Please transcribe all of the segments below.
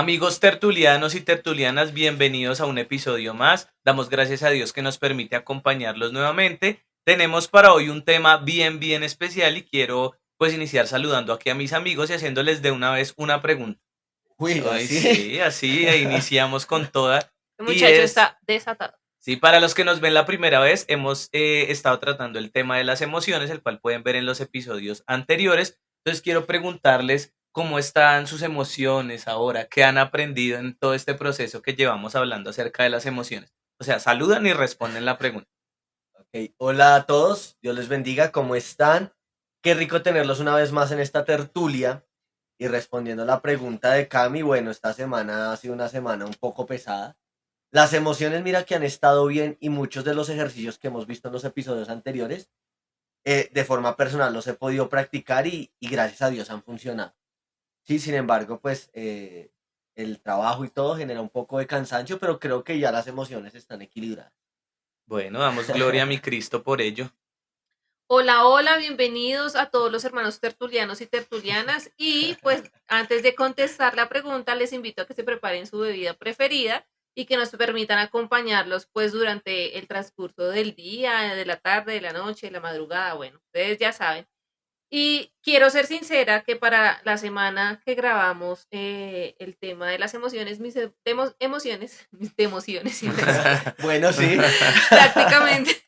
Amigos tertulianos y tertulianas, bienvenidos a un episodio más. Damos gracias a Dios que nos permite acompañarlos nuevamente. Tenemos para hoy un tema bien especial y quiero pues iniciar saludando aquí a mis amigos y haciéndoles de una vez una pregunta. Uy, Ay, así. sí, así iniciamos con toda. El Y muchacho está desatado. sí, para los que nos ven la primera vez, hemos estado tratando el tema de las emociones, el cual pueden ver en los episodios anteriores. Entonces quiero preguntarles cómo están sus emociones ahora, qué han aprendido en todo este proceso que llevamos hablando acerca de las emociones. O sea, saludan y responden la pregunta. Ok, hola a todos, Dios les bendiga, ¿cómo están? Qué rico tenerlos una vez más en esta tertulia. Y respondiendo a la pregunta de Cami, bueno, esta semana ha sido una semana un poco pesada. Las emociones, mira que han estado bien y muchos de los ejercicios que hemos visto en los episodios anteriores, de forma personal los he podido practicar y gracias a Dios han funcionado. Sí, sin embargo, pues el trabajo y todo genera un poco de cansancio, pero creo que ya las emociones están equilibradas. Bueno, damos gloria a mi Cristo por ello. Hola, bienvenidos a todos los hermanos tertulianos y tertulianas. Y pues antes de contestar la pregunta, les invito a que se preparen su bebida preferida y que nos permitan acompañarlos pues durante el transcurso del día, de la tarde, de la noche, de la madrugada. Bueno, ustedes ya saben. Y quiero ser sincera que para la semana que grabamos el tema de las emociones, emociones, mis emociones, iba a decir, Bueno, sí. prácticamente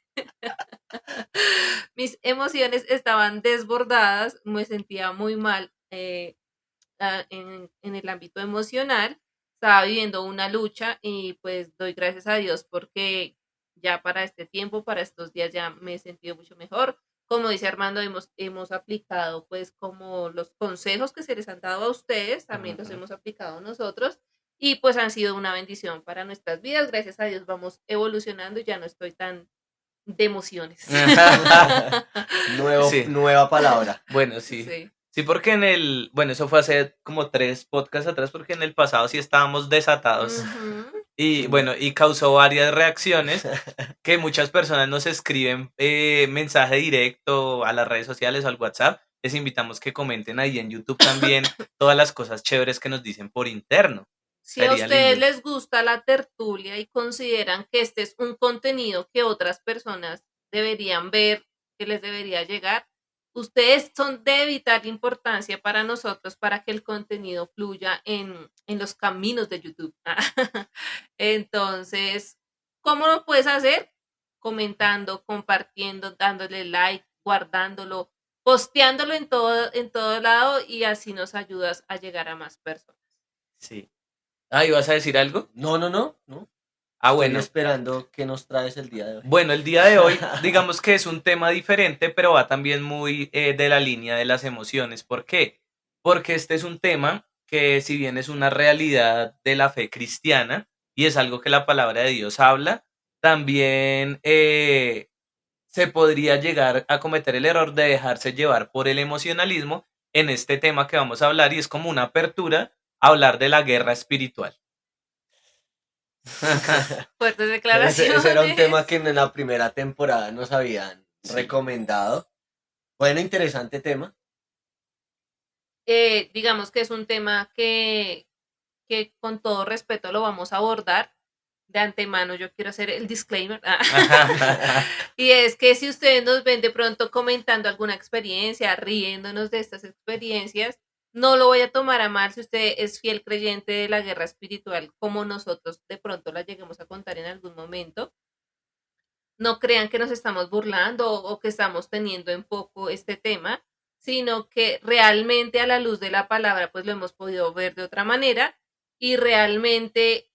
mis emociones estaban desbordadas, me sentía muy mal en el ámbito emocional, estaba viviendo una lucha y pues doy gracias a Dios porque ya para este tiempo, para estos días ya me he sentido mucho mejor. Como dice Armando, hemos aplicado pues como los consejos que se les han dado a ustedes, también los hemos aplicado nosotros y pues han sido una bendición para nuestras vidas. Gracias a Dios vamos evolucionando y ya no estoy tan de emociones. Sí. Nueva palabra. Bueno, sí. Sí. Sí, porque bueno, eso fue hace como 3 podcasts atrás, porque en el pasado sí estábamos desatados. Ujú. Y Sí. bueno, y causó varias reacciones que muchas personas nos escriben mensaje directo a las redes sociales o al WhatsApp. Les invitamos que comenten ahí en YouTube también todas las cosas chéveres que nos dicen por interno. Si a Sería ustedes lindo. les gusta la tertulia y consideran que este es un contenido que otras personas deberían ver, que les debería llegar, ustedes son de vital importancia para nosotros para que el contenido fluya en los caminos de YouTube. Entonces, ¿cómo lo puedes hacer? Comentando, compartiendo, dándole like, guardándolo, posteándolo en todo lado y así nos ayudas a llegar a más personas. Sí. Ah, ¿ibas a decir algo? No. Ah, Estoy bueno. esperando qué nos traes el día de hoy. Bueno, el día de hoy, digamos que es un tema diferente, pero va también muy de la línea de las emociones. ¿Por qué? Porque este es un tema que, si bien es una realidad de la fe cristiana y es algo que la palabra de Dios habla, también se podría llegar a cometer el error de dejarse llevar por el emocionalismo en este tema que vamos a hablar, y es como una apertura a hablar de la guerra espiritual. Fuertes Ese era un tema declaraciones. que en la primera temporada nos habían Sí. recomendado. Bueno, interesante tema. Digamos que es un tema que con todo respeto lo vamos a abordar. De antemano yo quiero hacer el disclaimer. Y es que si ustedes nos ven de pronto comentando alguna experiencia, riéndonos de estas experiencias, no lo voy a tomar a mal si usted es fiel creyente de la guerra espiritual, como nosotros de pronto la lleguemos a contar en algún momento. No crean que nos estamos burlando o que estamos teniendo en poco este tema, sino que realmente a la luz de la palabra pues lo hemos podido ver de otra manera y realmente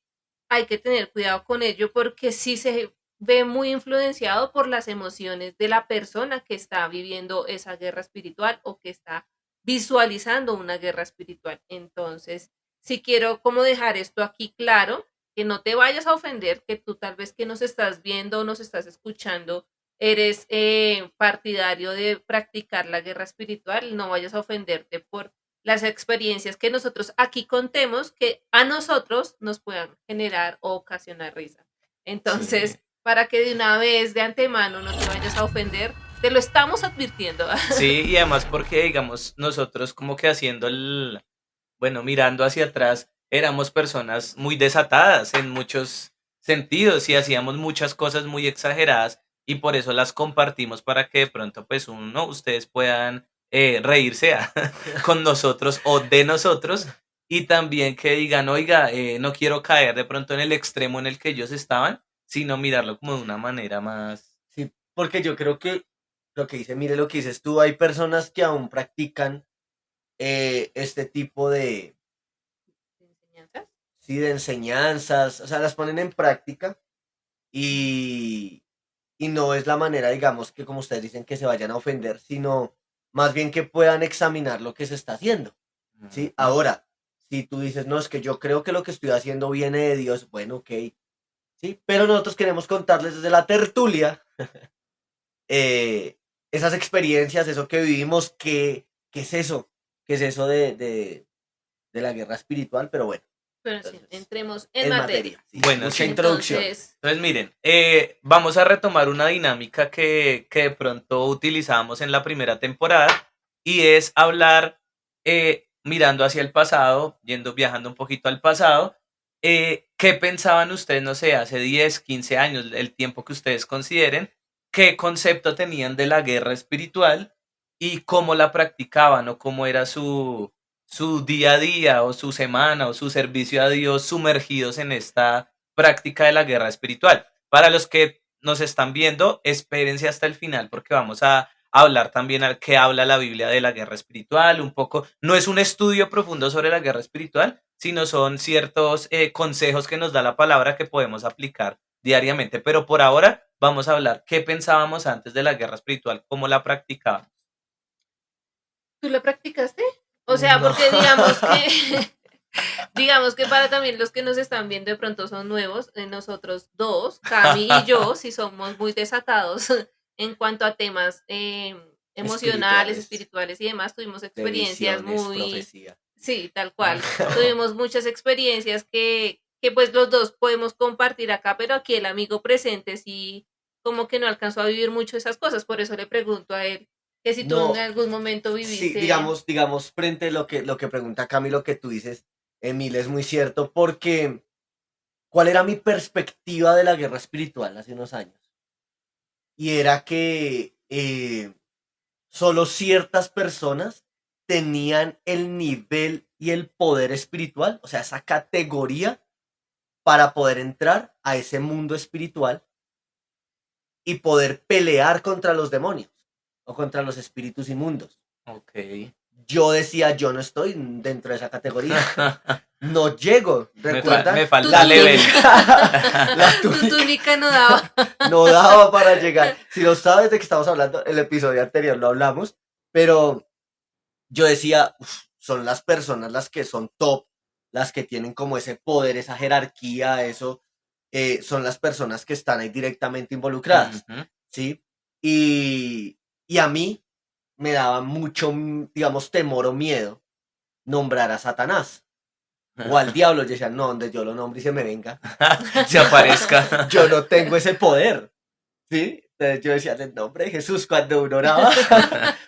hay que tener cuidado con ello porque sí se ve muy influenciado por las emociones de la persona que está viviendo esa guerra espiritual o que está visualizando una guerra espiritual. Entonces, sí quiero como dejar esto aquí claro, que no te vayas a ofender, que tú tal vez que nos estás viendo o nos estás escuchando, eres partidario de practicar la guerra espiritual, no vayas a ofenderte por las experiencias que nosotros aquí contemos que a nosotros nos puedan generar o ocasionar risa. Entonces, Sí. para que de una vez de antemano no te vayas a ofender, te lo estamos advirtiendo. Sí, y además porque, digamos, nosotros como que bueno, mirando hacia atrás, éramos personas muy desatadas en muchos sentidos y hacíamos muchas cosas muy exageradas y por eso las compartimos para que de pronto pues ustedes puedan reírse con nosotros o de nosotros y también que digan, oiga, no quiero caer de pronto en el extremo en el que ellos estaban, sino mirarlo como de una manera más... Sí, porque yo creo que lo que dice, mire lo que dices tú, hay personas que aún practican este tipo ¿Enseñanzas? sí, de enseñanzas, o sea, las ponen en práctica y, y no es la manera, digamos, que como ustedes dicen, que se vayan a ofender, sino más bien que puedan examinar lo que se está haciendo, ¿sí? Ujú. Ahora, si tú dices, no, es que yo creo que lo que estoy haciendo viene de Dios, bueno, ok, ¿sí? Pero nosotros queremos contarles desde la tertulia eh, esas experiencias, eso que vivimos, ¿qué es eso? ¿Qué es eso de la guerra espiritual? Pero bueno, Pero sí, entonces, entremos en en materia. materia, sí, Bueno, mucha sí. introducción. Entonces, Entonces, miren, vamos a retomar una dinámica que de pronto utilizábamos en la primera temporada y es hablar mirando hacia el pasado, viajando un poquito al pasado. ¿Qué pensaban ustedes, no sé, hace 10, 15 años, el tiempo que ustedes consideren? ¿Qué concepto tenían de la guerra espiritual y cómo la practicaban o cómo era su día a día o su semana o su servicio a Dios sumergidos en esta práctica de la guerra espiritual? Para los que nos están viendo, espérense hasta el final porque vamos a hablar también al que habla la Biblia de la guerra espiritual, un poco, no es un estudio profundo sobre la guerra espiritual, sino son ciertos consejos que nos da la palabra que podemos aplicar diariamente. Pero por ahora vamos a hablar qué pensábamos antes de la guerra espiritual, cómo la practicábamos. ¿tú lo practicaste? O sea, No. porque digamos que, digamos que para también los que nos están viendo de pronto son nuevos, nosotros dos, Cami y yo, sí somos muy desatados en cuanto a temas emocionales, Espirituales, espirituales y demás, tuvimos de experiencias visiones, muy, profecía. sí, tal cual, tuvimos muchas experiencias que pues los dos podemos compartir acá, pero aquí el amigo presente sí como que no alcanzó a vivir mucho esas cosas, por eso le pregunto a él que si tú en No, algún momento sí, viviste. digamos, frente a lo que pregunta Cami, lo que tú dices, Emil, es muy cierto, porque ¿cuál era mi perspectiva de la guerra espiritual hace unos años? Y era que solo ciertas personas tenían el nivel y el poder espiritual, o sea, esa categoría para poder entrar a ese mundo espiritual y poder pelear contra los demonios o contra los espíritus inmundos. Ok. Yo decía, yo no estoy dentro de esa categoría. No llego, Me ¿recuerdan? falta level. La Tu túnica túnica no daba. no daba para llegar. Si no sabes de qué estamos hablando, el episodio anterior lo hablamos, pero yo decía, "Uf, son las personas las que son top, las que tienen como ese poder, esa jerarquía, eso, son las personas que están ahí directamente involucradas, Ujú. ¿sí? Y a mí me daba mucho, digamos, temor o miedo nombrar a Satanás o al diablo. Yo decía, no, donde yo lo nombre y se me venga, Se aparezca. yo no tengo ese poder, ¿sí? Entonces yo decía, en el nombre de Jesús, cuando uno oraba,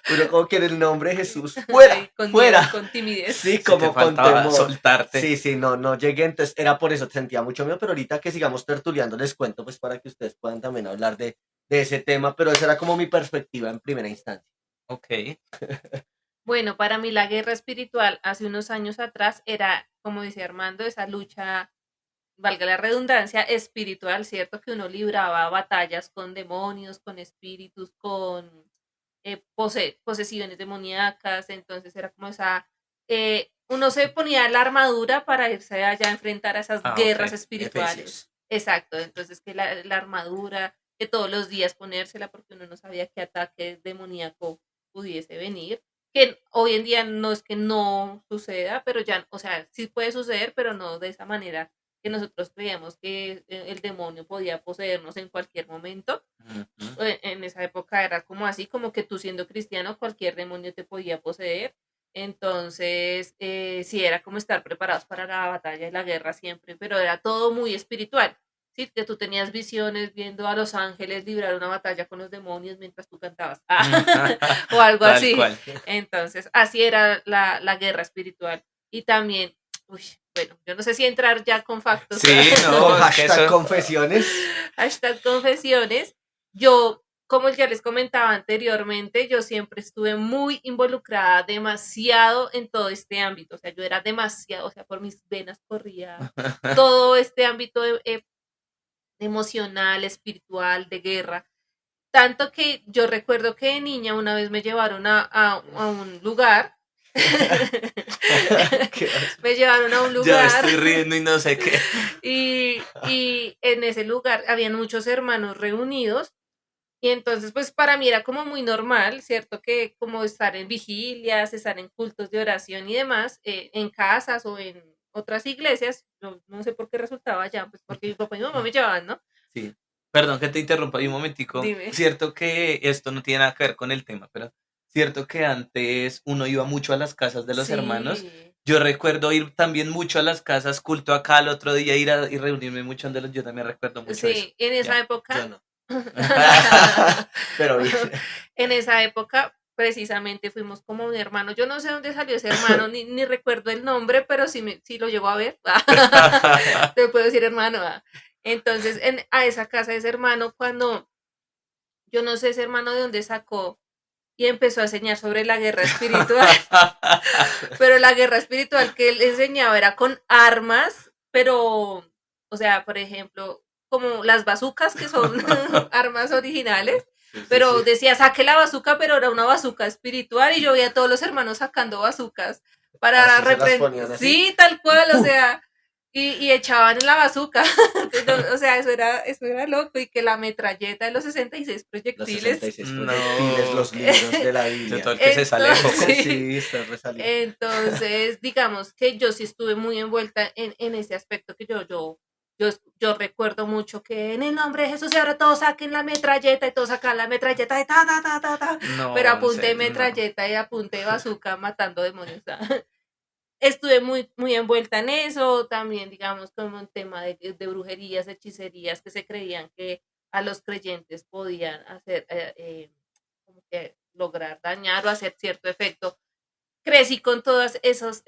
uno como que en el nombre de Jesús, Ay, fuera, con miedo, fuera. con timidez. Sí, Si te como con faltaba temor. soltarte. Sí, sí, no llegué, entonces era por eso, sentía mucho miedo, pero ahorita que sigamos tertuliando les cuento, pues para que ustedes puedan también hablar de ese tema, pero esa era como mi perspectiva en primera instancia. Ok. Bueno, para mí la guerra espiritual hace unos años atrás era, como decía Armando, esa lucha, valga la redundancia, espiritual, ¿cierto? Que uno libraba batallas con demonios, con espíritus, con posesiones demoníacas, entonces era como esa, uno se ponía la armadura para irse allá a enfrentar a esas Ah, guerras ok. espirituales. Efesios. Exacto, entonces que la armadura, que todos los días ponérsela porque uno no sabía qué ataque demoníaco pudiese venir, que hoy en día no es que no suceda, pero ya, o sea, sí puede suceder, pero no de esa manera que nosotros creíamos que el demonio podía poseernos en cualquier momento. Ujú. En esa época era como así, como que tú siendo cristiano cualquier demonio te podía poseer. Entonces, sí, era como estar preparados para la batalla y la guerra siempre, pero era todo muy espiritual. Sí, que tú tenías visiones viendo a los ángeles librar una batalla con los demonios mientras tú cantabas. O algo Tal así. cual. Entonces, así era la guerra espiritual. Y también, uy, bueno, yo no sé si entrar ya con factos. Sí, no, Con es que hashtag eso- confesiones. Hashtag confesiones. Yo, como ya les comentaba anteriormente, yo siempre estuve muy involucrada demasiado en todo este ámbito. O sea, yo era demasiado, o sea, por mis venas corría todo este ámbito emocional, espiritual, de guerra. Tanto que yo recuerdo que de niña una vez me llevaron a un lugar. Qué oso. Me llevaron a un Ya me lugar estoy riendo y no sé qué. y en ese lugar habían muchos hermanos reunidos y entonces pues para mí era como muy normal, ¿cierto? Que como estar en vigilias, estar en cultos de oración y demás, en casas o en otras iglesias, no sé por qué resultaba allá, pues porque mi papá y mi mamá me llevaban, ¿no? Sí. Perdón que te interrumpa ahí un momentico. Dime. Cierto que esto no tiene nada que ver con el tema, pero cierto que antes uno iba mucho a las casas de los hermanos. Sí. Yo recuerdo ir también mucho a las casas, culto acá, al otro día ir a y reunirme mucho donde los. Yo también recuerdo mucho eso. Sí, en esa Ya. Yo época, no. Pero bien. en esa época precisamente fuimos como un hermano. Yo no sé dónde salió ese hermano, ni recuerdo el nombre, pero sí lo llevo a ver. Te puedo decir hermano. Entonces, a esa casa de ese hermano, cuando yo no sé ese hermano de dónde sacó y empezó a enseñar sobre la guerra espiritual, pero la guerra espiritual que él enseñaba era con armas, pero, o sea, por ejemplo, como las bazucas, que son armas originales, Sí, pero sí. decía, saque la bazuca, pero era una bazuca espiritual y yo veía a todos los hermanos sacando bazucas para Así se las reprender. ponían así. Sí, tal cual, o ¡Pum! sea, y echaban en la bazuca. O sea, eso era loco y que la metralleta de los 66 Los proyectiles. 66 No. proyectiles, los libros de la De Biblia. todo el que se sale de foco. Entonces, Sí, está resalido. entonces, digamos que yo sí estuve muy envuelta en ese aspecto que yo recuerdo mucho que en el nombre de Jesús y ahora todos saquen la metralleta y todos sacan la metralleta y ta, ta, ta, ta, ta. Pero No, en apunte de serio, no. metralleta y apunte de bazooka matando demonios. Estuve muy envuelta en eso, también digamos como un tema de brujerías, hechicerías que se creían que a los creyentes podían hacer, como que lograr dañar o hacer cierto efecto. Crecí con todos esos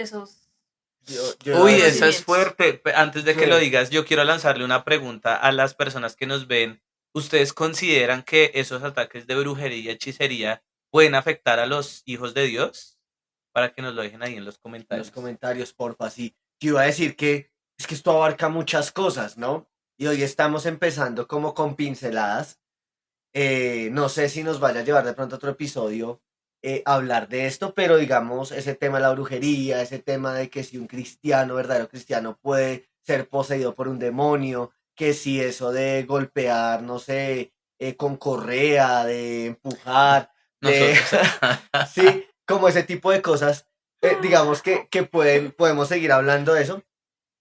Yo la Uy, verdad esa sí. es fuerte. Antes de que lo Sí. digas, yo quiero lanzarle una pregunta a las personas que nos ven. ¿Ustedes consideran que esos ataques de brujería y hechicería pueden afectar a los hijos de Dios? Para que nos lo dejen ahí en los En los comentarios. comentarios, porfa, sí. Yo iba a decir que es que esto abarca muchas cosas, ¿no? Y hoy estamos empezando como con pinceladas. No sé si nos vaya a llevar de pronto otro episodio hablar de esto, pero digamos, ese tema de la brujería, ese tema de que si un cristiano, verdadero cristiano, puede ser poseído por un demonio, que si eso de golpear, no sé, con correa, de empujar, de... Nosotros. sí, como ese tipo de cosas, digamos que podemos seguir hablando de eso.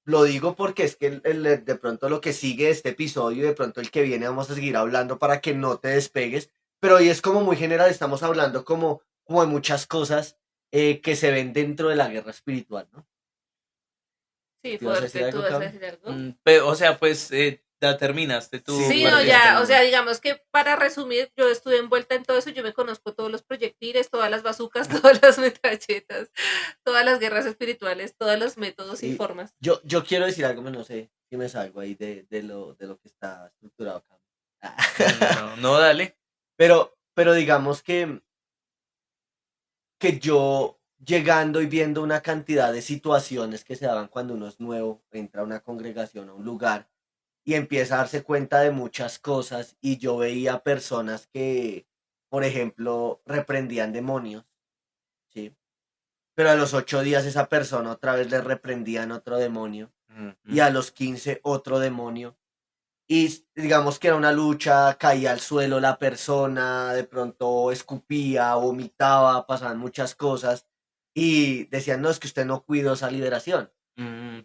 Lo digo porque es que de pronto lo que sigue este episodio, de pronto el que viene, vamos a seguir hablando para que no te despegues. Pero hoy es como muy general, estamos hablando como de muchas cosas que se ven dentro de la guerra espiritual, ¿no? Sí, ¿Te ibas a decir fuerte, ¿tú algo, vas a Cam? decir algo? O sea, pues ya terminaste tu Sí, Sí, no, ya ya, o terminé. sea, digamos que para resumir, yo estuve envuelta en todo eso, yo me conozco todos los proyectiles, todas las bazucas, todas las metralletas, todas las guerras espirituales, todos los métodos y Y formas. yo quiero decir algo, pero no sé si me salgo ahí de lo que está estructurado acá. No, no, dale. Pero digamos que yo llegando y viendo una cantidad de situaciones que se daban cuando uno es nuevo, entra a una congregación, a un lugar y empieza a darse cuenta de muchas cosas y yo veía personas que, por ejemplo, reprendían demonios, ¿sí? Pero a los 8 días esa persona otra vez le reprendían otro demonio y Ujú. a los 15 otro demonio. Y digamos que era una lucha, caía al suelo la persona, de pronto escupía, vomitaba, pasaban muchas cosas y decían, no, es que usted no cuidó esa liberación.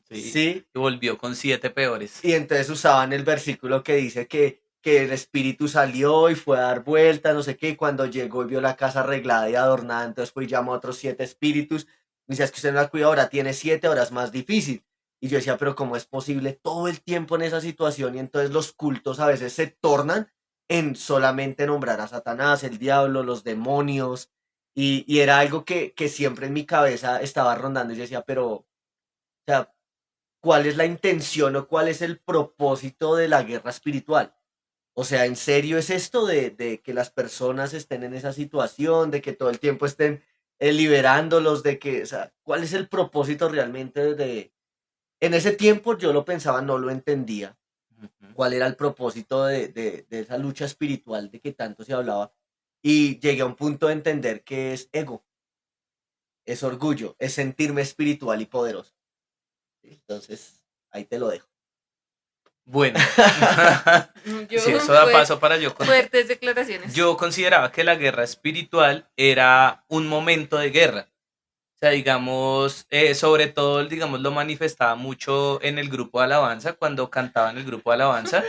Sí. Sí, Y volvió con 7 peores. y entonces usaban el versículo que dice que el espíritu salió y fue a dar vueltas, no sé qué, y cuando llegó y vio la casa arreglada y adornada, entonces pues llamó a otros 7 espíritus. Y decía, es que usted no la cuida, ahora tiene 7, ahora es más difícil. Y yo decía, pero ¿cómo es posible todo el tiempo en esa situación? Y entonces los cultos a veces se tornan en solamente nombrar a Satanás, el diablo, los demonios. Y era algo que siempre en mi cabeza estaba rondando. Y yo decía, pero, o sea, cuál es la intención o cuál es el propósito de la guerra espiritual. O sea, ¿en serio es esto de que las personas estén en esa situación, de que todo el tiempo estén liberándolos, de que, o sea, cuál es el propósito realmente de... En ese tiempo yo lo pensaba, no lo entendía, Ujú. cuál era el propósito de esa lucha espiritual de que tanto se hablaba. Y llegué a un punto de entender que es ego, es orgullo, es sentirme espiritual y poderoso. Entonces, ahí te lo dejo. Bueno, Yo, sí, eso da paso para fuertes declaraciones. Yo consideraba que la guerra espiritual era un momento de guerra. O sea, digamos, sobre todo, digamos, lo manifestaba mucho en el grupo de alabanza, cuando cantaba en el grupo de alabanza,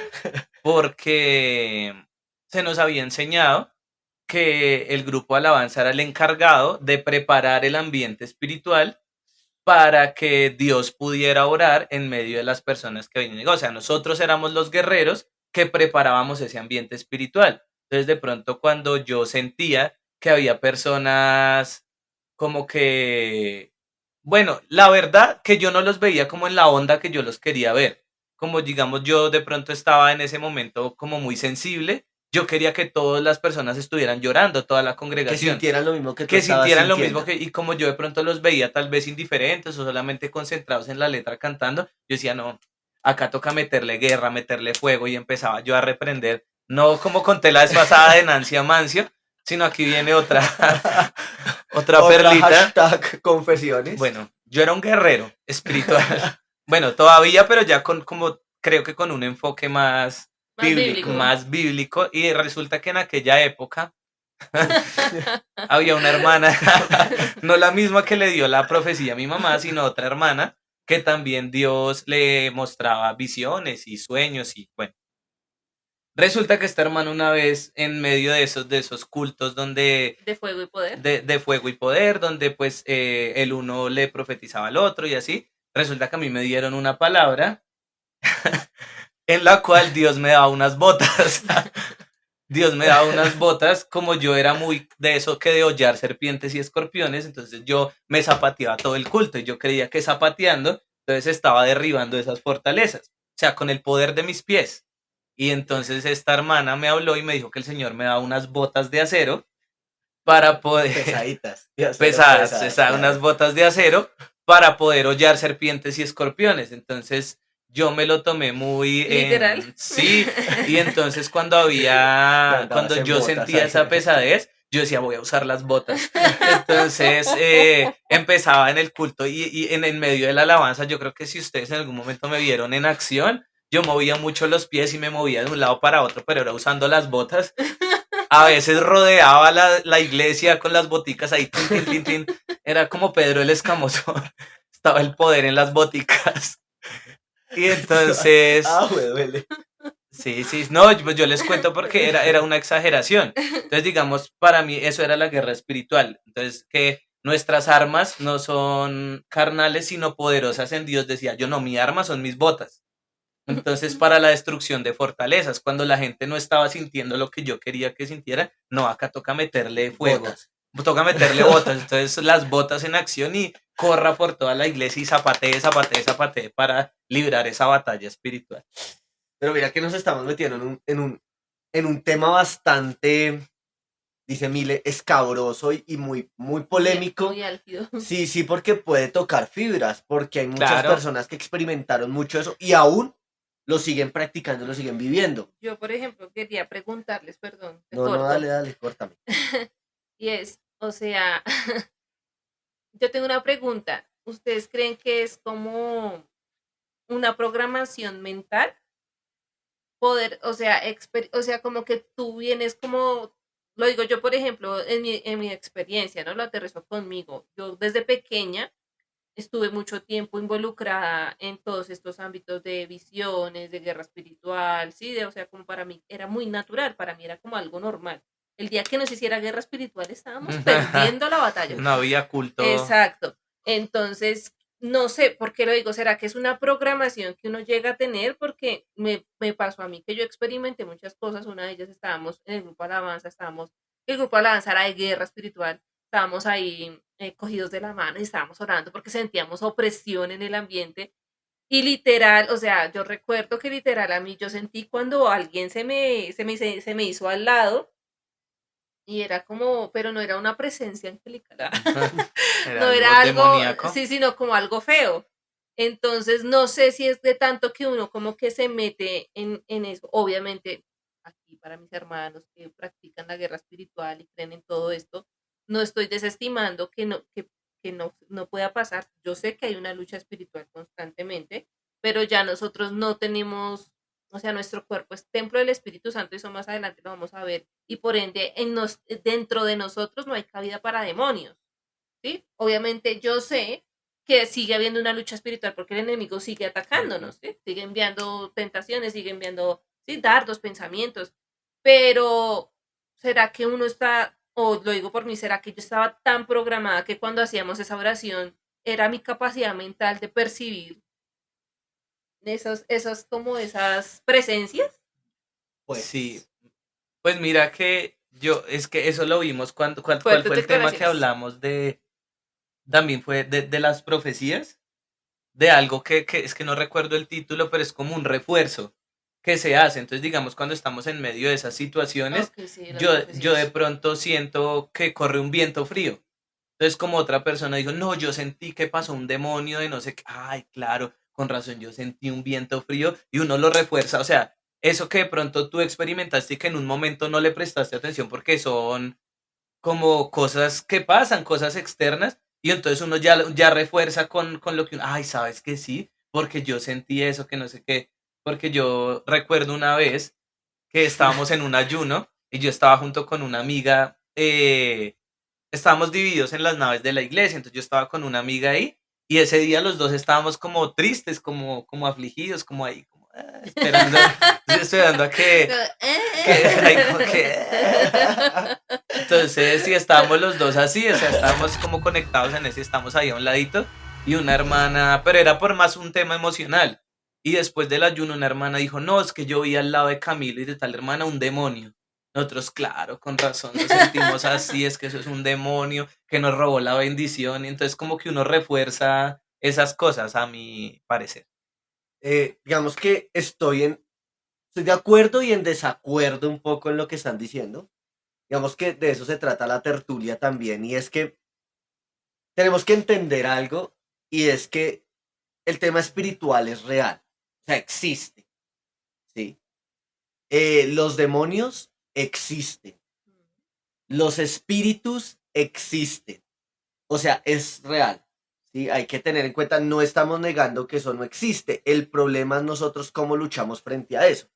porque se nos había enseñado que el grupo de alabanza era el encargado de preparar el ambiente espiritual para que Dios pudiera orar en medio de las personas que venían. O sea, nosotros éramos los guerreros que preparábamos ese ambiente espiritual. Entonces, de pronto, cuando yo sentía que había personas como que, bueno, la verdad que yo no los veía como en la onda que yo los quería ver. Como digamos, yo de pronto estaba en ese momento como muy sensible. Yo quería que todas las personas estuvieran llorando, toda la Que congregación sintieran lo mismo que tú que estabas sintieran lo mismo sintiendo. que, y como yo de pronto los veía tal vez indiferentes o solamente concentrados en la letra cantando, yo decía, no, acá toca meterle guerra, meterle fuego, y empezaba yo a reprender, no como conté la vez pasada de Nancy Amancio, sino aquí viene otra, otra Otra perlita. hashtag confesiones. Bueno, yo era un guerrero espiritual, bueno, todavía, pero ya con como, creo que con un enfoque más, Más bíblico. más bíblico, y resulta que en aquella época había una hermana, no la misma que le dio la profecía a mi mamá, sino otra hermana, que también Dios le mostraba visiones y sueños y bueno. Resulta que esta hermana una vez en medio de esos cultos donde De fuego y poder. de fuego y poder, donde pues el uno le profetizaba al otro y así, resulta que a mí me dieron una palabra en la cual Dios me daba unas botas. Dios me daba unas botas, como yo era muy de eso que de hollar serpientes y escorpiones, entonces yo me zapateaba todo el culto y yo creía que zapateando, entonces estaba derribando esas fortalezas, o sea, con el poder de mis pies. Y entonces esta hermana me habló y me dijo que el Señor me daba unas botas de acero para poder, Pesaditas. De acero pesadas, pesadas, unas claro. botas de acero para poder hollar serpientes y escorpiones. Entonces yo me lo tomé muy Literal. sí, y entonces Y cuando andabas en yo botas sentía ahí. esa pesadez, yo decía, voy a usar las botas. Entonces empezaba en el culto y en el medio de la alabanza, yo creo que si ustedes en algún momento me vieron en acción, yo movía mucho los pies y me movía de un lado para otro, pero era usando las botas. A veces rodeaba la iglesia con las boticas ahí, tin, tin, tin, tin. Era como Pedro el Escamoso. Estaba el poder en las boticas. Y entonces, Me duele. sí, sí, no, pues yo les cuento porque era una exageración. Entonces, digamos, para mí eso era la guerra espiritual. Entonces, que nuestras armas no son carnales, sino poderosas en Dios. Decía yo, no, mi arma son mis botas. Entonces, para la destrucción de fortalezas, cuando la gente no estaba sintiendo lo que yo quería que sintiera, no, acá toca meterle fuego, Botas. toca meterle botas. Entonces, las botas en acción y corra por toda la iglesia y zapatee, zapatee, zapatee para librar esa batalla espiritual. Pero mira que nos estamos metiendo en un tema bastante, dice Mile, escabroso y muy polémico. Muy álgido. Sí, sí, porque puede tocar fibras, porque hay muchas Claro. personas que experimentaron mucho eso y aún lo siguen practicando, lo siguen viviendo. Yo, por ejemplo, quería preguntarles, perdón, te No, corto. dale, córtame. Y es, o sea, yo tengo una pregunta. ¿Ustedes creen que es como una programación mental? Poder, o sea, o sea, como que tú vienes como, lo digo yo, por ejemplo, en mi experiencia, ¿no? Lo aterrizó conmigo. Yo desde pequeña estuve mucho tiempo involucrada en todos estos ámbitos de visiones, de guerra espiritual, sí, o sea, como para mí era muy natural, para mí era como algo normal. El día que nos hiciera guerra espiritual estábamos perdiendo la batalla. No había culto. Exacto. Entonces, no sé por qué lo digo, ¿será que es una programación que uno llega a tener? Porque me pasó a mí que yo experimenté muchas cosas, una de ellas estábamos en el grupo Alabanza, el grupo Alabanza era de guerra espiritual, estábamos ahí cogidos de la mano y estábamos orando porque sentíamos opresión en el ambiente Y literal, o sea, yo recuerdo que literal a mí yo sentí cuando alguien se me hizo al lado y era como, pero no era una presencia angelical, Era no algo era algo, demoníaco. sí, sino como algo feo. Entonces, no sé si es de tanto que uno como que se mete en eso. Obviamente, aquí para mis hermanos que practican la guerra espiritual y creen en todo esto, no estoy desestimando que no pueda pasar. Yo sé que hay una lucha espiritual constantemente, pero ya nosotros no tenemos, o sea, nuestro cuerpo es templo del Espíritu Santo, eso más adelante lo vamos a ver, y por ende dentro de nosotros no hay cabida para demonios, ¿sí? Obviamente yo sé que sigue habiendo una lucha espiritual porque el enemigo sigue atacándonos, ¿sí? Sigue enviando tentaciones, sigue enviando, sí, dardos, pensamientos, pero ¿será que uno está, o lo digo por mí, será que yo estaba tan programada que cuando hacíamos esa oración era mi capacidad mental de percibir como esas presencias? Sí, Pues, pues mira que es que eso lo vimos ¿cuál Fuertes fue el tema que declaraciones. hablamos también fue de las profecías? De algo que es que no recuerdo el título, pero es como un refuerzo que se hace. Entonces, digamos, cuando estamos en medio de esas situaciones, Ok, sí, las yo de profecías. pronto siento que corre un viento frío. Entonces, como otra persona dijo, no, yo sentí que pasó un demonio de no sé qué. Ay, claro, con razón, yo sentí un viento frío y uno lo refuerza. O sea, eso que de pronto tú experimentaste y que en un momento no le prestaste atención porque son como cosas que pasan, cosas externas, y entonces uno ya refuerza con lo que uno, ay, ¿sabes que sí? Porque yo sentí eso, que no sé qué, porque yo recuerdo una vez que estábamos en un ayuno y yo estaba junto con una amiga, estábamos divididos en las naves de la iglesia, entonces yo estaba con una amiga ahí y ese día los dos estábamos como tristes, como afligidos, como ahí, como esperando a ahí como que entonces, sí, estábamos los dos así, o sea, estábamos como conectados en ese, estamos ahí a un ladito, y una hermana, pero era por más un tema emocional. Y después del ayuno, una hermana dijo, no, es que yo vi al lado de Camilo y de tal hermana un demonio. Nosotros, claro, con razón nos sentimos así, es que eso es un demonio que nos robó la bendición. Y entonces como que uno refuerza esas cosas, a mi parecer. digamos que estoy de acuerdo y en desacuerdo un poco en lo que están diciendo. Digamos que de eso se trata la tertulia también, y es que tenemos que entender algo, y es que el tema espiritual es real, o sea, existe, ¿sí? Los demonios existen, los espíritus existen, o sea, es real, ¿sí? Hay que tener en cuenta, no estamos negando que eso no existe, el problema es nosotros cómo luchamos frente a eso,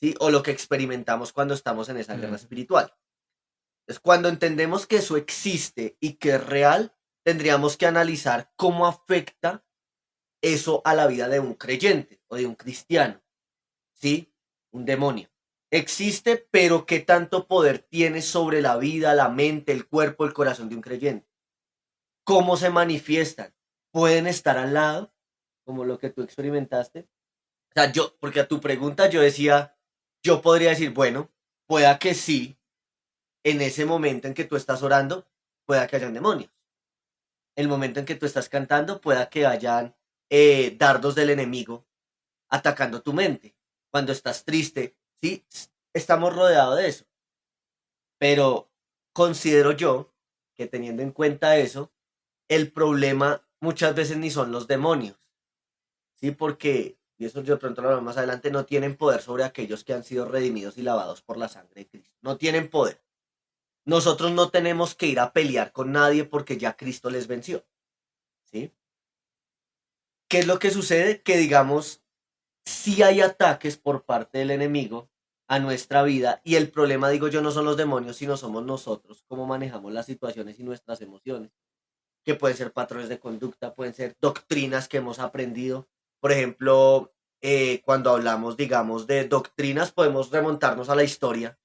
¿sí? O lo que experimentamos cuando estamos en esa guerra Mm. espiritual. Entonces, cuando entendemos que eso existe y que es real, tendríamos que analizar cómo afecta eso a la vida de un creyente o de un cristiano, ¿sí? Un demonio. Existe, pero ¿qué tanto poder tiene sobre la vida, la mente, el cuerpo, el corazón de un creyente? ¿Cómo se manifiestan? ¿Pueden estar al lado, como lo que tú experimentaste? O sea, porque a tu pregunta yo decía, yo podría decir, bueno, pueda que sí, en ese momento en que tú estás orando, pueda que hayan demonios. El momento en que tú estás cantando, pueda que hayan dardos del enemigo atacando tu mente. Cuando estás triste, sí, estamos rodeados de eso. Pero considero yo que teniendo en cuenta eso, el problema muchas veces ni son los demonios, ¿sí? Porque, y eso yo de pronto lo hablo más adelante, no tienen poder sobre aquellos que han sido redimidos y lavados por la sangre de Cristo. No tienen poder. Nosotros no tenemos que ir a pelear con nadie porque ya Cristo les venció, ¿sí? ¿Qué es lo que sucede? Que digamos, si hay ataques por parte del enemigo a nuestra vida, y el problema, digo yo, no son los demonios, sino somos nosotros, cómo manejamos las situaciones y nuestras emociones, que pueden ser patrones de conducta, pueden ser doctrinas que hemos aprendido. Por ejemplo, cuando hablamos, digamos, de doctrinas, podemos remontarnos a la historia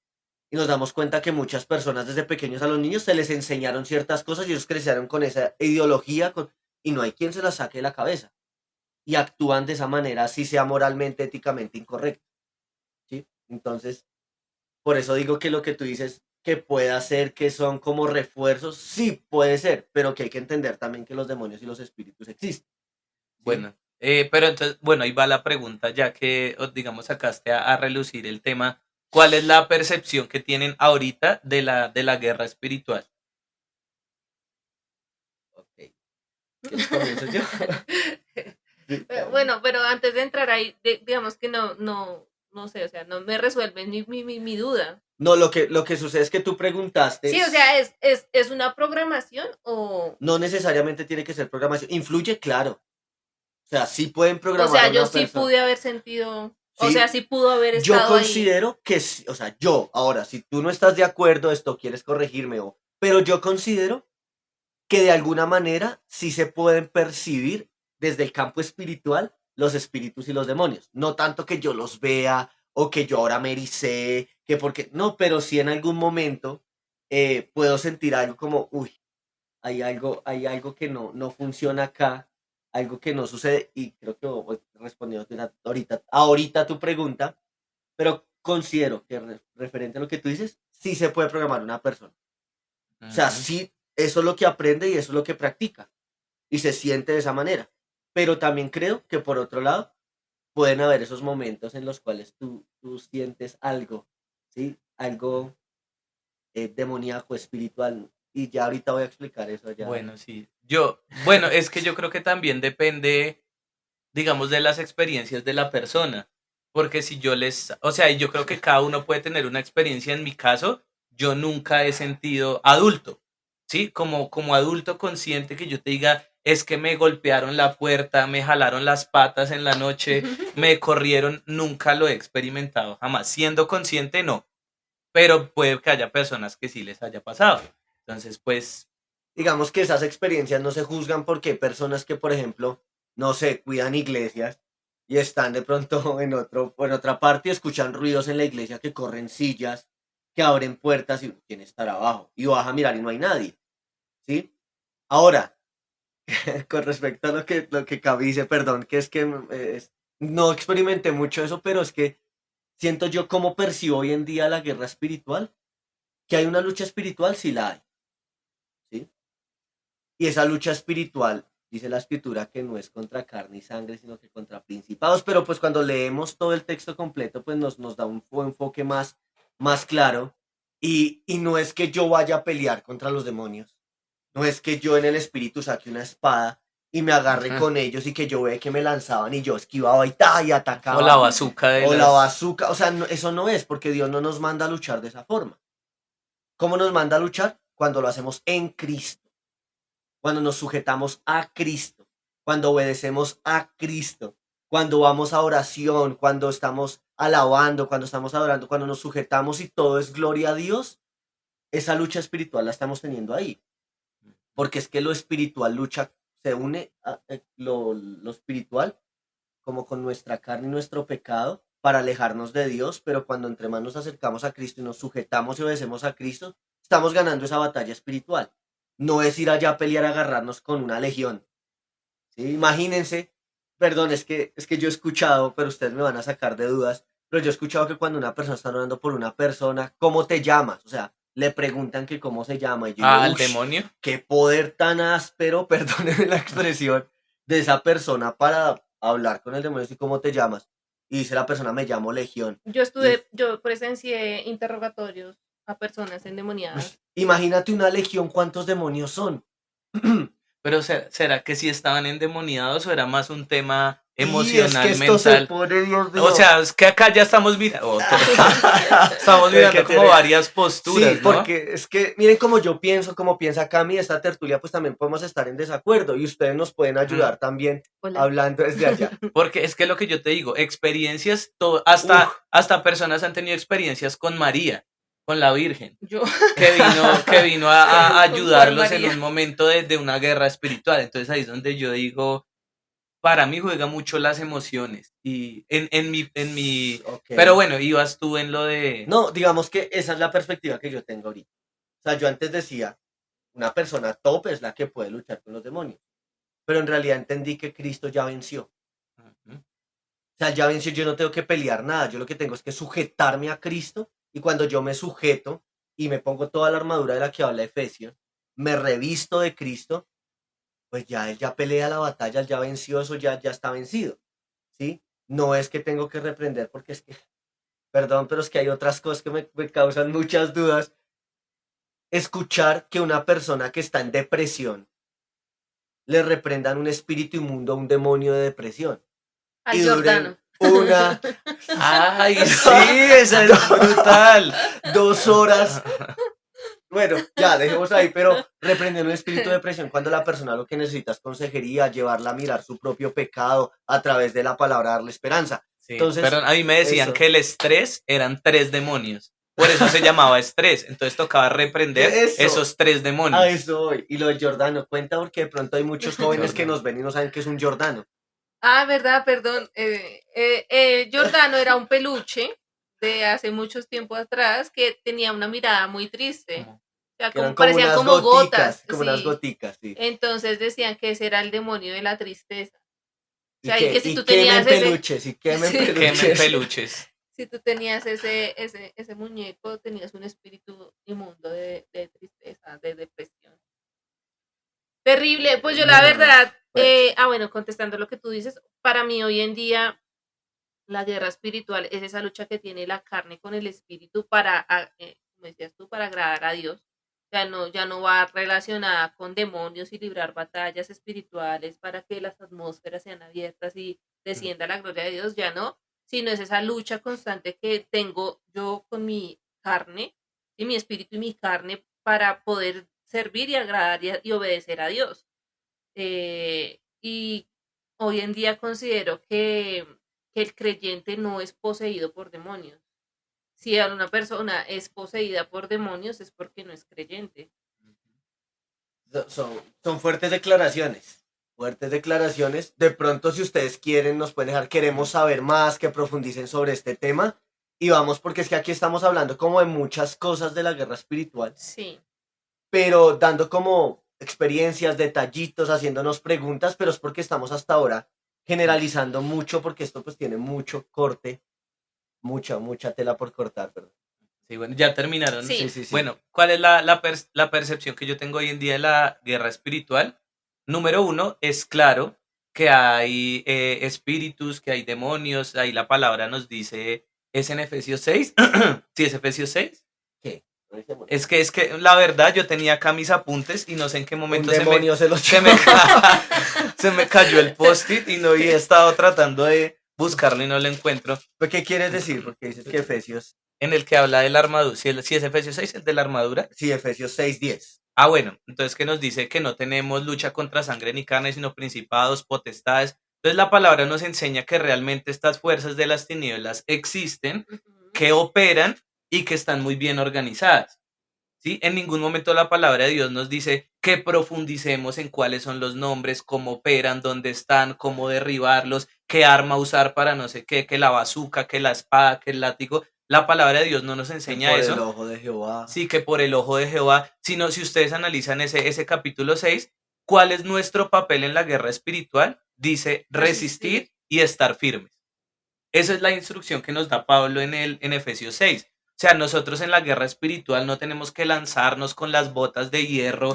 y nos damos cuenta que muchas personas desde pequeños a los niños se les enseñaron ciertas cosas y ellos crecieron con esa ideología y no hay quien se la saque de la cabeza. Y actúan de esa manera, así sea moralmente, éticamente incorrecto, ¿sí? Entonces, por eso digo que lo que tú dices, que pueda ser que son como refuerzos, sí puede ser, pero que hay que entender también que los demonios y los espíritus existen, ¿sí? Bueno, Pero entonces, bueno, ahí va la pregunta, ya que, digamos, sacaste a relucir el tema. ¿Cuál es la percepción que tienen ahorita de la guerra espiritual? Ok. ¿Quieres comienzo yo? Sí, Bueno, pero antes de entrar ahí, digamos que no sé, o sea, no me resuelve mi duda. No, lo que sucede es que tú preguntaste, Sí, o sea, ¿es una programación o...? no necesariamente tiene que ser programación. Influye, claro. O sea, sí pueden O programar sea, a yo una sí persona. pude haber sentido, o sea, ¿Sí? sí pudo haber Yo estado ahí. considero que, o sea, yo, ahora, si tú no estás de acuerdo, esto quieres corregirme, pero yo considero que de alguna manera sí se pueden percibir desde el campo espiritual los espíritus y los demonios. No tanto que yo los vea o que yo ahora me ericé, que porque, no, pero sí en algún momento puedo sentir algo como, uy, hay algo que no funciona acá, algo que no sucede, y creo que voy respondiendo ahorita tu pregunta, pero considero que referente a lo que tú dices, sí se puede programar una persona. O sea, Ujú. sí, eso es lo que aprende y eso es lo que practica. Y se siente de esa manera. Pero también creo que por otro lado, pueden haber esos momentos en los cuales tú sientes algo, ¿sí? Algo demoníaco, espiritual. Y ya ahorita voy a explicar eso ya. Bueno, sí. Bueno, es que yo creo que también depende, digamos, de las experiencias de la persona. Porque si yo o sea, yo creo que cada uno puede tener una experiencia. En mi caso, yo nunca he sentido adulto, ¿sí? Como adulto consciente que yo te diga, es que me golpearon la puerta, me jalaron las patas en la noche, me corrieron, nunca lo he experimentado, jamás. Siendo consciente, no. Pero puede que haya personas que sí les haya pasado. Entonces, pues, Digamos que esas experiencias no se juzgan porque hay personas que, por ejemplo, no sé, cuidan iglesias y están de pronto en otra parte y escuchan ruidos en la iglesia que corren sillas, que abren puertas y uno tiene que estar abajo y baja a mirar y no hay nadie, ¿sí? Ahora, con respecto a lo que Cabi dice, perdón, que es que no experimenté mucho eso, pero es que siento yo cómo percibo hoy en día la guerra espiritual, que hay una lucha espiritual, sí la hay, ¿sí? Y esa lucha espiritual, dice la escritura, que no es contra carne y sangre, sino que contra principados, pero pues cuando leemos todo el texto completo, pues nos da un enfoque más claro. Y no es que yo vaya a pelear contra los demonios, no es que yo en el espíritu saque una espada y me agarre ajá. con ellos y que yo ve que me lanzaban y yo esquivaba y, ta, y O la atacaba, bazuca de o la las... bazooka, o sea, eso no es porque Dios no nos manda a luchar de esa forma. ¿Cómo nos manda a luchar? Cuando lo hacemos en Cristo, cuando nos sujetamos a Cristo, cuando obedecemos a Cristo, cuando vamos a oración, cuando estamos alabando, cuando estamos adorando, cuando nos sujetamos y todo es gloria a Dios, esa lucha espiritual la estamos teniendo ahí. Porque es que lo espiritual lucha, se une a lo espiritual como con nuestra carne y nuestro pecado para alejarnos de Dios, pero cuando entre más nos acercamos a Cristo y nos sujetamos y obedecemos a Cristo, estamos ganando esa batalla espiritual. No es ir allá a pelear a agarrarnos con una legión. ¿Sí? Imagínense, perdón, es que yo he escuchado, pero ustedes me van a sacar de dudas, pero yo he escuchado que cuando una persona está orando por una persona, ¿cómo te llamas? O sea, le preguntan que cómo se llama y yo digo, Ah, al uff, demonio. qué poder tan áspero, perdónenme la expresión, de esa persona para hablar con el demonio y cómo te llamas. Y dice la persona, me llamo Legión. Y Yo presencié interrogatorios a personas endemoniadas. pues, imagínate una legión, ¿cuántos demonios son? Pero ¿será que sí estaban endemoniados o era más un tema Y es que emocional, esto se mental? pone, Dios O mío. sea, es que acá ya estamos mirando, estamos Es que mirando como tiene- varias Sí, posturas, ¿no? porque es que miren como yo pienso, como piensa Cami, esta tertulia, pues también podemos estar en desacuerdo y ustedes nos pueden Mm. ayudar también Hola. hablando desde allá. Porque es que lo que yo te digo, experiencias, Uf, hasta personas han tenido experiencias con María, con la Virgen, Yo, que vino a ¿con cuál ayudarlos en María? un momento de una guerra espiritual. Entonces ahí es donde yo digo, para mí juega mucho las emociones. Y ok. pero bueno, ibas tú en lo de... No, digamos que esa es la perspectiva que yo tengo ahorita. O sea, yo antes decía, una persona top es la que puede luchar con los demonios, pero en realidad entendí que Cristo ya venció. Ujú. O sea, ya venció, yo no tengo que pelear nada, yo lo que tengo es que sujetarme a Cristo y cuando yo me sujeto y me pongo toda la armadura de la que habla Efesios, me revisto de Cristo, pues ya él ya pelea la batalla, él ya venció eso, ya está vencido, ¿sí? No es que tengo que reprender porque es que, perdón, pero es que hay otras cosas que me causan muchas dudas. Escuchar que una persona que está en depresión le reprendan un espíritu inmundo, un demonio de depresión. Al Y Giordano. duren una, Ay, sí, esa es brutal. 2 horas. Bueno, ya, dejemos ahí, pero reprender un espíritu de depresión cuando la persona lo que necesita es consejería, llevarla a mirar su propio pecado a través de la palabra, darle esperanza. Sí, Entonces, pero a mí me decían eso. que el estrés eran 3 demonios. Por eso se llamaba estrés. Entonces tocaba reprender Eso. esos 3 demonios. A eso voy. Y lo del Giordano, cuenta porque de pronto hay muchos jóvenes que nos ven y no saben qué es un Giordano. Ah, verdad, perdón. Giordano era un peluche de hace muchos tiempos atrás que tenía una mirada muy triste. Como- O sea, Que eran parecían unas como gotas. como unas Sí. goticas, sí. Entonces decían que ese era el demonio de la tristeza. O Y sea, y que si tú quemen tenías ese, peluches, y quemen Sí. Quemen peluches. peluches. si tú tenías ese muñeco, tenías un espíritu inmundo de tristeza, de depresión. Terrible. Pues yo la No, verdad, pues. bueno, contestando lo que tú dices, para mí hoy en día la guerra espiritual es esa lucha que tiene la carne con el espíritu para, como decías tú, para agradar a Dios. Ya no va relacionada con demonios y librar batallas espirituales para que las atmósferas sean abiertas y descienda la gloria de Dios, ya no, sino es esa lucha constante que tengo yo con mi carne, y mi espíritu y mi carne para poder servir y agradar y obedecer a Dios. Y hoy en día considero que el creyente no es poseído por demonios. Si una persona es poseída por demonios es porque no es creyente. Son fuertes declaraciones. Fuertes declaraciones. De pronto, si ustedes quieren, nos pueden dejar. Queremos saber más, que profundicen sobre este tema. Y vamos, porque es que aquí estamos hablando como de muchas cosas de la guerra espiritual, Sí, pero dando como experiencias, detallitos, haciéndonos preguntas, pero es porque estamos hasta ahora generalizando mucho, porque esto pues tiene mucho corte, mucha tela por cortar, perdón. Sí, bueno, ya terminaron. Sí. Sí. Bueno, ¿cuál es la percepción que yo tengo hoy en día de la guerra espiritual? Número 1, es claro que hay espíritus, que hay demonios, ahí la palabra nos dice, ¿es en Efesios 6? ¿Sí es Efesios 6? ¿Qué? Es que la verdad yo tenía acá mis apuntes y no sé en qué Un momento demonio se los se me, se me cayó el post-it y no he estado tratando de buscarlo y no lo encuentro. ¿Qué quieres decir? Porque dices que Efesios, En el que habla de la armadura. Si es Efesios 6, el de la armadura. sí, Efesios 6:10. Ah, bueno, entonces que nos dice que no tenemos lucha contra sangre ni carne, sino principados, potestades. Entonces la palabra nos enseña que realmente estas fuerzas de las tinieblas existen, Ujú. que operan y que están muy bien organizadas. ¿Sí? En ningún momento la palabra de Dios nos dice que profundicemos en cuáles son los nombres, cómo operan, dónde están, cómo derribarlos, qué arma usar para no sé qué, que la bazuca, que la espada, que el látigo. La palabra de Dios no nos Que enseña por eso. el ojo de Jehová. Sí, que por el ojo de Jehová, sino si ustedes analizan ese capítulo 6, ¿cuál es nuestro papel en la guerra espiritual? Dice resistir y estar firmes. Esa es la instrucción que nos da Pablo en Efesios 6. O sea, nosotros en la guerra espiritual no tenemos que lanzarnos con las botas de hierro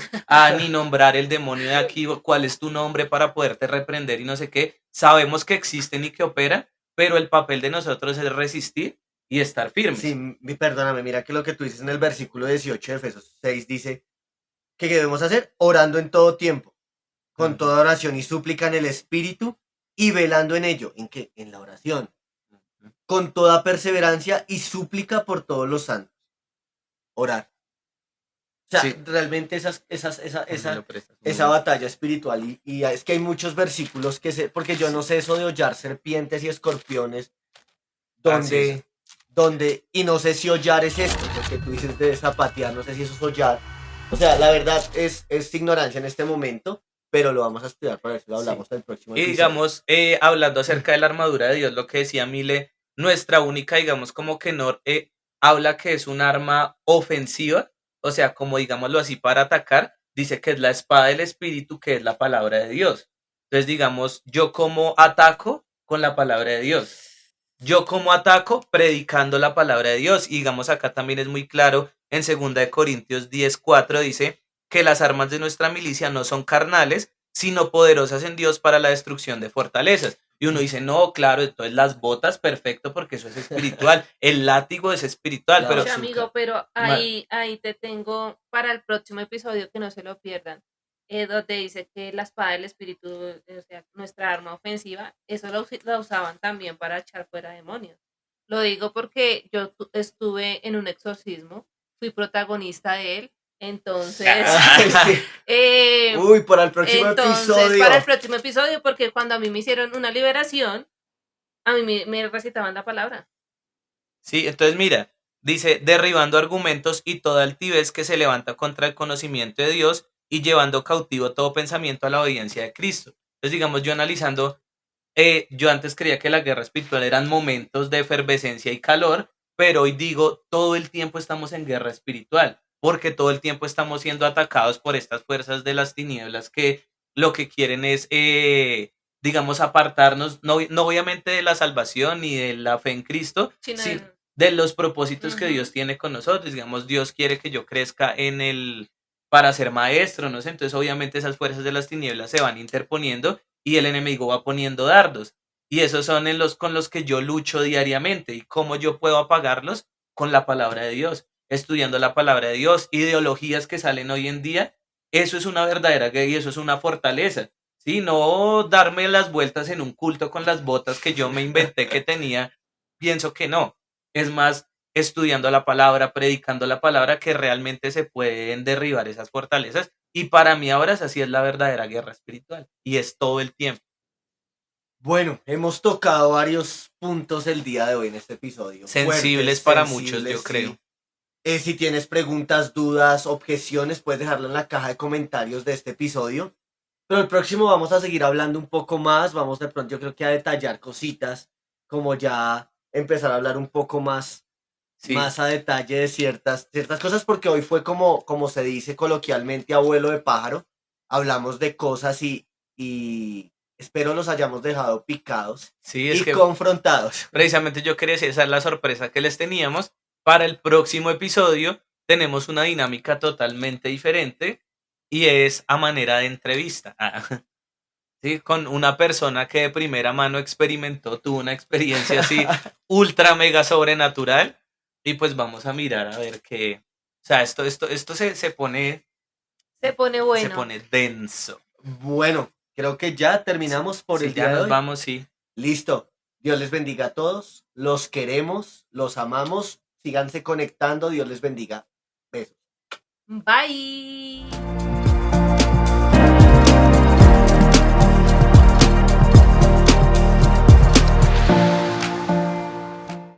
ni nombrar el demonio de aquí, cuál es tu nombre para poderte reprender y no sé qué. Sabemos que existen y que operan, pero el papel de nosotros es resistir y estar firmes. Sí, perdóname, mira que lo que tú dices en el versículo 18 de Efesios 6 dice que debemos hacer orando en todo tiempo, con Ujú. toda oración y súplica en el Espíritu y velando en ello. ¿En qué? En la oración. Con toda perseverancia y súplica por todos los santos. Orar. O sea, Sí. realmente Me lo prestas. esa batalla espiritual y es que hay muchos versículos porque yo no sé eso de hollar serpientes y escorpiones, Así donde, y no sé si hollar es esto, porque tú dices de zapatear, no sé si eso es hollar. O sea, la verdad es ignorancia en este momento, pero lo vamos a estudiar para ver si lo hablamos en el próximo Y episodio. digamos, hablando acerca de la armadura de Dios, lo que decía Mile, nuestra única, digamos, como que no habla que es un arma ofensiva, o sea, como digámoslo así, para atacar, dice que es la espada del espíritu, que es la palabra de Dios. Entonces, digamos, yo como ataco con la palabra de Dios. Yo como ataco predicando la palabra de Dios. Y digamos, acá también es muy claro, en 2 Corintios 10:4 dice que las armas de nuestra milicia no son carnales, sino poderosas en Dios para la destrucción de fortalezas. Y uno dice, no, claro, entonces las botas, perfecto, porque eso es espiritual. El látigo es espiritual, La pero Oye, amigo, pero ma- ahí te tengo para el próximo episodio que no se lo pierdan. Donde dice que la espada del espíritu, o sea, nuestra arma ofensiva, eso la usaban también para echar fuera demonios. Lo digo porque yo estuve en un exorcismo, fui protagonista de él, entonces, Ay, sí. eh, Uy, para el próximo entonces episodio. para el próximo episodio, porque cuando a mí me hicieron una liberación, a mí me recitaban la palabra. sí, entonces mira, dice, derribando argumentos y toda altivez que se levanta contra el conocimiento de Dios y llevando cautivo todo pensamiento a la obediencia de Cristo. Entonces, digamos, yo analizando, yo antes creía que la guerra espiritual eran momentos de efervescencia y calor, pero hoy digo, todo el tiempo estamos en guerra espiritual, porque todo el tiempo estamos siendo atacados por estas fuerzas de las tinieblas que lo que quieren es, digamos, apartarnos, no obviamente de la salvación ni de la fe en Cristo, Sino sí, de los propósitos que Dios Ujú. tiene con nosotros. Digamos, Dios quiere que yo crezca para ser maestro, ¿no sé? Entonces, obviamente, esas fuerzas de las tinieblas se van interponiendo y el enemigo va poniendo dardos. Y esos son con los que yo lucho diariamente. ¿Y cómo yo puedo apagarlos? Con la palabra de Dios, estudiando la palabra de Dios, ideologías que salen hoy en día. Eso es una verdadera guerra y eso es una fortaleza. ¿Sí? No darme las vueltas en un culto con las botas que yo me inventé que tenía. Pienso que no. Es más, estudiando la palabra, predicando la palabra, que realmente se pueden derribar esas fortalezas. Y para mí ahora esa sí es la verdadera guerra espiritual. Y es todo el tiempo. Bueno, hemos tocado varios puntos el día de hoy en este episodio. Sensibles Fuertes, para muchos, yo sensibles, creo. sí. Si tienes preguntas, dudas, objeciones, puedes dejarlo en la caja de comentarios de este episodio. Pero el próximo vamos a seguir hablando un poco más. Vamos de pronto, yo creo que a detallar cositas, como ya empezar a hablar un poco Sí, más a detalle de ciertas cosas, porque hoy fue como se dice coloquialmente, abuelo de pájaro. Hablamos de cosas y espero los hayamos dejado picados sí, es y que confrontados. precisamente yo quería decir, esa es la sorpresa que les teníamos. Para el próximo episodio tenemos una dinámica totalmente diferente y es a manera de entrevista. Sí, con una persona que de primera mano experimentó, tuvo una experiencia así ultra mega sobrenatural y pues vamos a mirar a ver qué, o sea, esto Se pone se bueno. pone denso. Bueno, creo que ya terminamos por Si el ya día de nos hoy. vamos, sí. Listo. Dios les bendiga a todos. Los queremos, los amamos. Síganse conectando. Dios les bendiga. Besos. Bye.